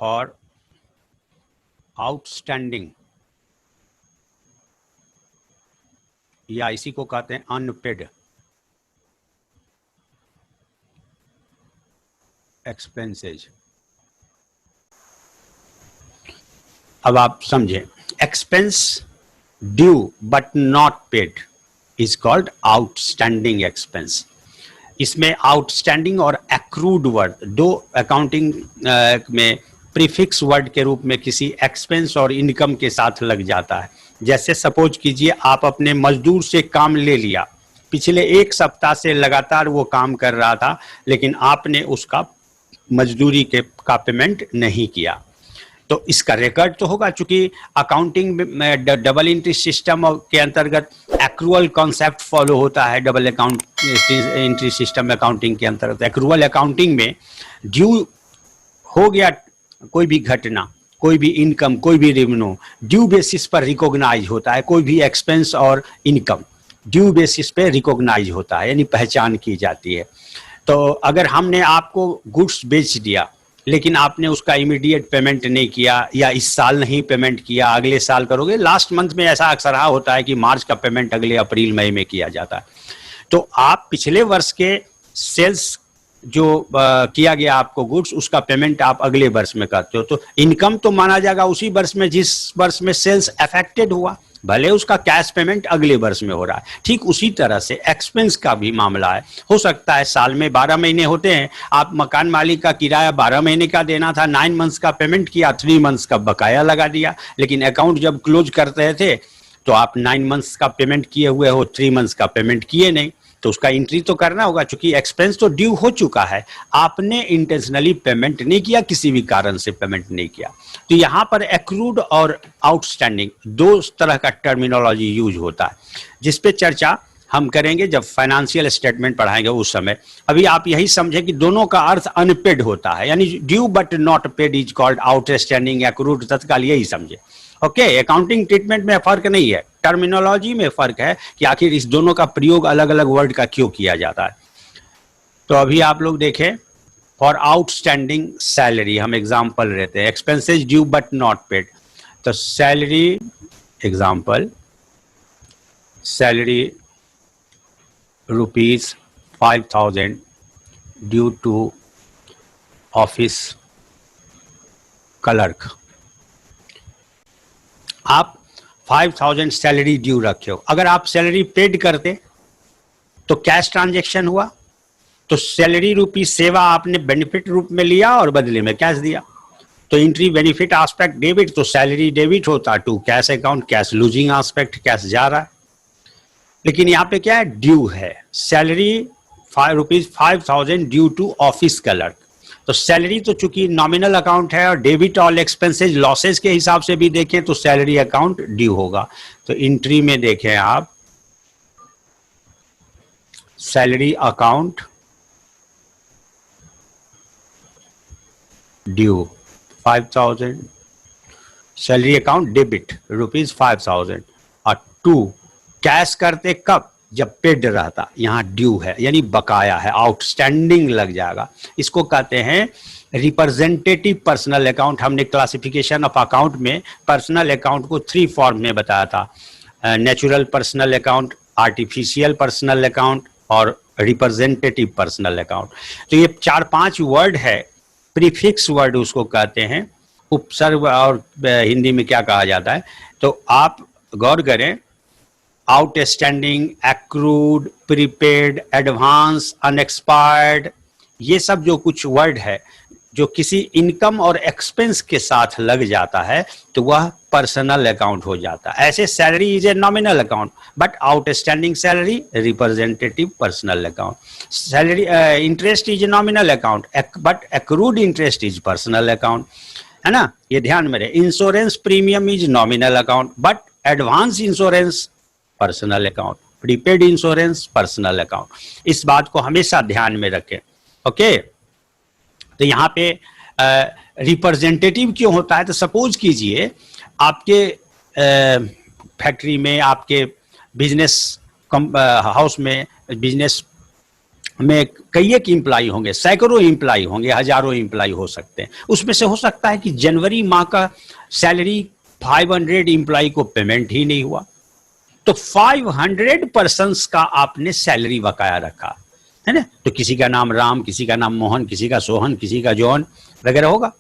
For outstanding, या इसी को कहते हैं अनपेड एक्सपेंसेज। अब आप समझें, expense due but not paid is called outstanding expense. इसमें आउटस्टैंडिंग और एक्रूड वर्ड, दो अकाउंटिंग में प्रीफिक्स वर्ड के रूप में किसी एक्सपेंस और इनकम के साथ लग जाता है। जैसे सपोज कीजिए आप अपने मजदूर से काम ले लिया, पिछले एक सप्ताह से लगातार वो काम कर रहा था, लेकिन आपने उसका मजदूरी का पेमेंट नहीं किया, तो इसका रिकॉर्ड तो होगा। चूंकि अकाउंटिंग में डबल एंट्री सिस्टम के अंतर्गत एक्रूअल कॉन्सेप्ट फॉलो होता है। Double account entry system accounting के अंतर्गत एक्रूअल अकाउंटिंग में ड्यू हो गया, कोई भी घटना, कोई भी इनकम, कोई भी रेवेन्यू ड्यू बेसिस पर रिकॉग्नाइज होता है। कोई भी एक्सपेंस और इनकम ड्यू बेसिस पे रिकॉग्नाइज होता है, यानी पहचान की जाती है। तो अगर हमने आपको गुड्स बेच दिया लेकिन आपने उसका इमीडिएट पेमेंट नहीं किया, या इस साल नहीं पेमेंट किया, अगले साल करोगे, लास्ट मंथ में ऐसा अक्सर होता है कि मार्च का पेमेंट अगले अप्रैल मई में किया जाता है, तो आप पिछले वर्ष के सेल्स जो किया गया आपको गुड्स, उसका पेमेंट आप अगले वर्ष में करते हो, तो इनकम तो माना जाएगा उसी वर्ष में जिस वर्ष में सेल्स अफेक्टेड हुआ, भले उसका कैश पेमेंट अगले वर्ष में हो रहा है। ठीक उसी तरह से एक्सपेंस का भी मामला है। हो सकता है साल में 12 महीने होते हैं, आप मकान मालिक का किराया 12 महीने का देना था, 9 मंथ्स का पेमेंट किया, 3 मंथ्स का बकाया लगा दिया, लेकिन अकाउंट जब क्लोज करते थे तो आप 9 मंथ्स का पेमेंट किए हुए हो, 3 मंथ्स का पेमेंट किए नहीं, तो उसका एंट्री तो करना होगा। चूंकि एक्सपेंस तो ड्यू हो चुका है, आपने इंटेंशनली पेमेंट नहीं किया, किसी भी कारण से पेमेंट नहीं किया। तो यहाँ पर एक्रूड और आउटस्टैंडिंग दो तरह का टर्मिनोलॉजी यूज होता है, जिस पे चर्चा हम करेंगे जब फाइनेंशियल स्टेटमेंट पढ़ाएंगे उस समय। अभी आप यही समझें कि दोनों का अर्थ अनपेड होता है, यानी due but not paid is called outstanding, accrued, तत्काल, यही समझे। ओके, अकाउंटिंग ट्रीटमेंट में फर्क नहीं है, टर्मिनोलॉजी में फर्क है कि आखिर इस दोनों का प्रयोग अलग अलग वर्ड का क्यों किया जाता है। तो अभी आप लोग देखें, फॉर आउटस्टैंडिंग सैलरी, हम एग्जाम्पल रहते हैं, expenses due but not paid, तो salary example, salary ₹5,000 due to office clerk. आप 5,000 सैलरी ड्यू रखे हो, अगर आप सैलरी पेड करते तो कैश ट्रांजैक्शन हुआ, तो सैलरी रूपी सेवा आपने बेनिफिट रूप में लिया और बदले में कैश दिया, तो एंट्री बेनिफिट एस्पेक्ट डेबिट, तो सैलरी डेबिट होता to cash account, cash losing aspect, cash जा रहा है। लेकिन यहाँ पे क्या है, ड्यू है, salary ₹5,000 due to office clerk, तो सैलरी तो चूंकि नॉमिनल अकाउंट है और डेबिट ऑल एक्सपेंसेज लॉसेज के हिसाब से भी देखें तो सैलरी अकाउंट ड्यू होगा। तो एंट्री में देखें आप, salary account due 5,000, salary account debit ₹5,000, और टू कैश करते कब, जब पेड रहता, यहाँ ड्यू है यानी बकाया है, आउटस्टैंडिंग लग जाएगा। इसको कहते हैं रिप्रेजेंटेटिव पर्सनल अकाउंट। हमने क्लासिफिकेशन ऑफ अकाउंट में पर्सनल अकाउंट को 3 फॉर्म में बताया था, natural personal account, artificial personal account और रिप्रेजेंटेटिव पर्सनल अकाउंट। तो ये 4-5 वर्ड है, प्रीफिक्स वर्ड उसको कहते हैं, उपसर्ग, और हिंदी में क्या कहा जाता है, तो आप गौर करें, outstanding, accrued, prepaid, advance, unexpired, ये सब जो कुछ वर्ड है जो किसी इनकम और एक्सपेंस के साथ लग जाता है तो वह पर्सनल अकाउंट हो जाता है। ऐसे salary is a nominal account but outstanding salary representative personal account, salary interest is a nominal account but accrued interest is personal account, है ना, ये ध्यान में रहे। Insurance premium is nominal account but advance insurance personal account, prepaid insurance personal account. इस बात को हमेशा ध्यान में रखें। ओके, तो यहाँ पे रिप्रेजेंटेटिव क्यों होता है, तो सपोज कीजिए आपके फैक्ट्री में, आपके बिजनेस हाउस में, बिजनेस में कई एक इम्प्लाई होंगे, सैकड़ों इम्प्लाई होंगे, हजारों इम्प्लाई हो सकते हैं। उसमें से हो सकता है कि जनवरी माह का सैलरी 500 इम्प्लाई को पेमेंट ही नहीं हुआ, तो 500 पर्सन्स का आपने सैलरी बकाया रखा है ना। तो किसी का नाम राम, किसी का नाम मोहन, किसी का सोहन, किसी का जॉन वगैरह होगा।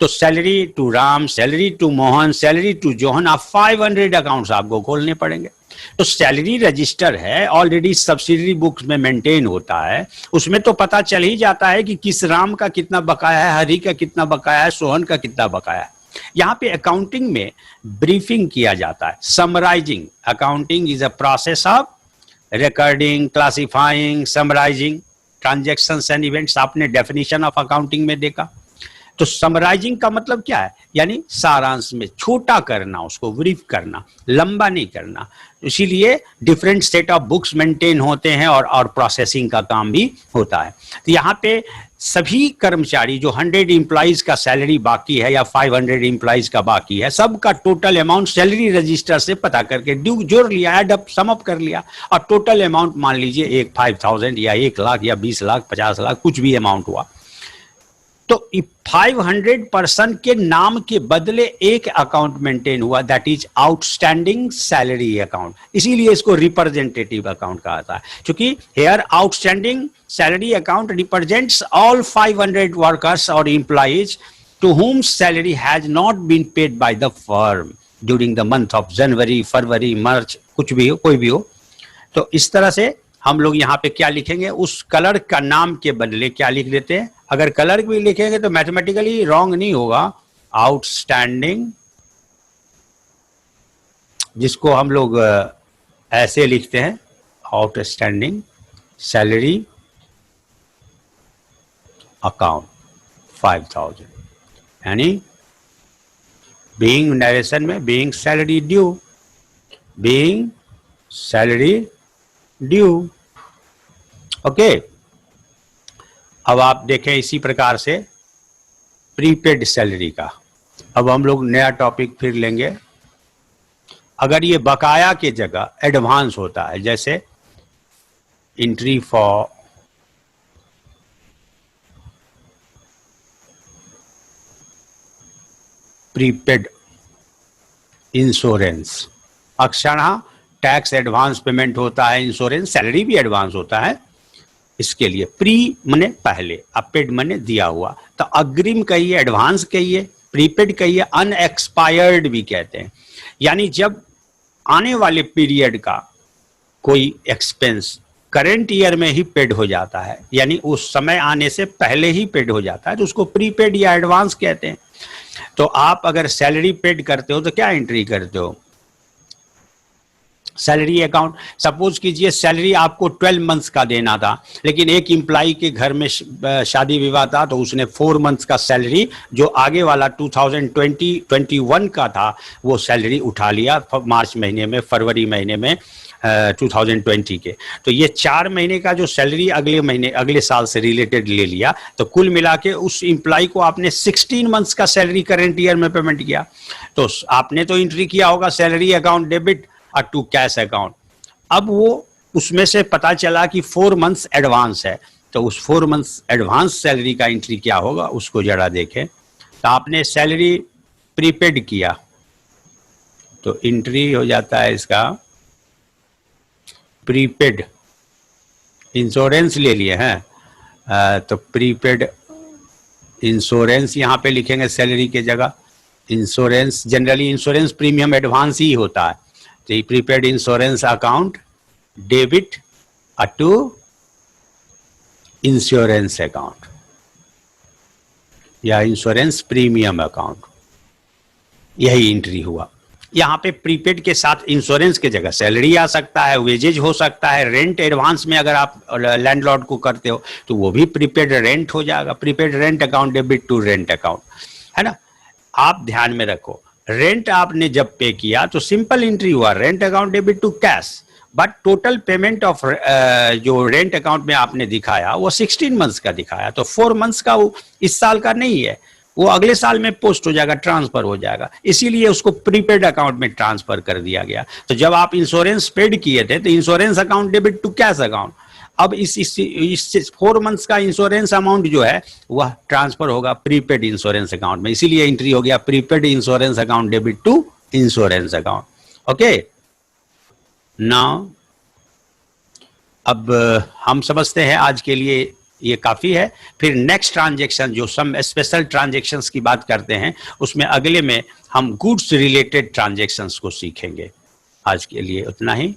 तो salary to Ram, salary to Mohan, salary to John, आप 500 अकाउंट्स आपको खोलने पड़ेंगे। तो सैलरी रजिस्टर है, ऑलरेडी सब्सिडरी बुक्स में मेंटेन होता है, उसमें तो पता चल ही जाता है कि किस राम का कितना बकाया है, हरि का कितना बकाया है, सोहन का कितना बकाया है। यहाँ पे अकाउंटिंग में ब्रीफिंग किया जाता है, summarising. Accounting is a process of recording, classifying, summarising transactions and events. आपने डेफिनेशन ऑफ अकाउंटिंग में देखा। तो समराइजिंग का मतलब क्या है, यानी सारांश में छोटा करना, उसको ब्रीफ करना, लंबा नहीं करना। इसीलिए different set of books maintain होते हैं और प्रोसेसिंग का काम भी होता है। तो यहाँ पे सभी कर्मचारी जो 100 एम्प्लॉइज का सैलरी बाकी है या 500 एम्प्लॉइज का बाकी है, सबका टोटल अमाउंट सैलरी रजिस्टर से पता करके ड्यू जोड़ लिया, एड अप सम अप कर लिया, और टोटल अमाउंट मान लीजिए एक 5,000 या 1 लाख या 20 लाख 50 लाख कुछ भी अमाउंट हुआ। तो 500 पर्सन के नाम के बदले एक अकाउंट मेंटेन हुआ, that is outstanding salary account. इसीलिए इसको रिप्रेजेंटेटिव अकाउंट कहा जाता है, क्योंकि here outstanding salary account represents all 500 workers और employees to whom salary has not been paid by the firm during the month of जनवरी, फरवरी, मार्च, कुछ भी हो, कोई भी हो। तो इस तरह से हम लोग यहाँ पे क्या लिखेंगे, उस कलर का नाम के बदले क्या लिख देते हैं। अगर कलर भी लिखेंगे तो मैथमेटिकली रॉन्ग नहीं होगा। आउटस्टैंडिंग, जिसको हम लोग ऐसे लिखते हैं, आउटस्टैंडिंग सैलरी अकाउंट 5,000, यानी बीइंग नरेशन में being salary due, being salary due. Okay, अब आप देखें इसी प्रकार से प्रीपेड सैलरी का। अब हम लोग नया टॉपिक फिर लेंगे। अगर ये बकाया के जगह एडवांस होता है, जैसे एंट्री फॉर प्रीपेड इंश्योरेंस, अक्षरशः टैक्स एडवांस पेमेंट होता है, इंश्योरेंस सैलरी भी एडवांस होता है। इसके लिए प्री मने पहले, अपेड मने दिया हुआ। तो अग्रिम कहिए, एडवांस कहिए, प्रीपेड कहिए, अनएक्सपायर्ड भी कहते हैं। यानी जब आने वाले पीरियड का कोई एक्सपेंस करंट ईयर में ही पेड हो जाता है, यानी उस समय आने से पहले ही पेड हो जाता है, तो उसको प्रीपेड या एडवांस कहते हैं। तो आप अगर सैलरी पेड करते हो तो क्या एंट्री करते हो, सैलरी अकाउंट। सपोज कीजिए सैलरी आपको 12 मंथ्स का देना था, लेकिन एक एम्प्लॉय के घर में शादी विवाह था, तो उसने 4 मंथ्स का सैलरी जो आगे वाला 2020-21 का था वो सैलरी उठा लिया मार्च महीने में, फरवरी महीने में 2020 के। तो ये 4 महीने का जो सैलरी अगले महीने अगले साल से रिलेटेड ले लिया, तो कुल मिला के उस एम्प्लॉय को आपने 16 मंथ्स का सैलरी करंट ईयर में पेमेंट किया। तो आपने तो एंट्री किया होगा salary account debit to cash account. अब वो उसमें से पता चला कि 4 मंथ्स एडवांस है, तो उस 4 मंथ्स एडवांस सैलरी का एंट्री क्या होगा उसको जरा देखें। तो आपने सैलरी प्रीपेड किया तो एंट्री हो जाता है इसका प्रीपेड। इंश्योरेंस ले लिए हैं तो प्रीपेड इंश्योरेंस यहाँ पे लिखेंगे सैलरी के जगह। Insurance generally insurance premium advance ही होता है, तो prepaid insurance account debit to insurance account या इंश्योरेंस प्रीमियम अकाउंट, यही एंट्री हुआ। यहाँ पे प्रीपेड के साथ इंश्योरेंस के जगह सैलरी आ सकता है, वेजेज हो सकता है, रेंट एडवांस में अगर आप लैंडलॉर्ड को करते हो तो वो भी प्रीपेड रेंट हो जाएगा। Prepaid rent account debit to rent account, है ना। आप ध्यान में रखो, रेंट आपने जब पे किया तो सिंपल एंट्री हुआ rent account debit to cash, but total payment of जो रेंट अकाउंट में आपने दिखाया वो 16 मंथ्स का दिखाया, तो 4 मंथ्स का वो इस साल का नहीं है, वो अगले साल में पोस्ट हो जाएगा, ट्रांसफर हो जाएगा, इसीलिए उसको प्रीपेड अकाउंट में ट्रांसफर कर दिया गया। तो जब आप इंश्योरेंस पेड किए थे तो insurance account debit to cash account, अब इस 4 मंथ्स का इंश्योरेंस अमाउंट जो है वह ट्रांसफर होगा प्रीपेड इंश्योरेंस अकाउंट में, इसीलिए एंट्री हो गया prepaid insurance account debit to insurance account. Okay, now अब हम समझते हैं आज के लिए ये काफी है। फिर नेक्स्ट ट्रांजैक्शन जो सम स्पेशल ट्रांजैक्शंस की बात करते हैं, उसमें अगले में हम गुड्स रिलेटेड ट्रांजैक्शंस को सीखेंगे। आज के लिए उतना ही।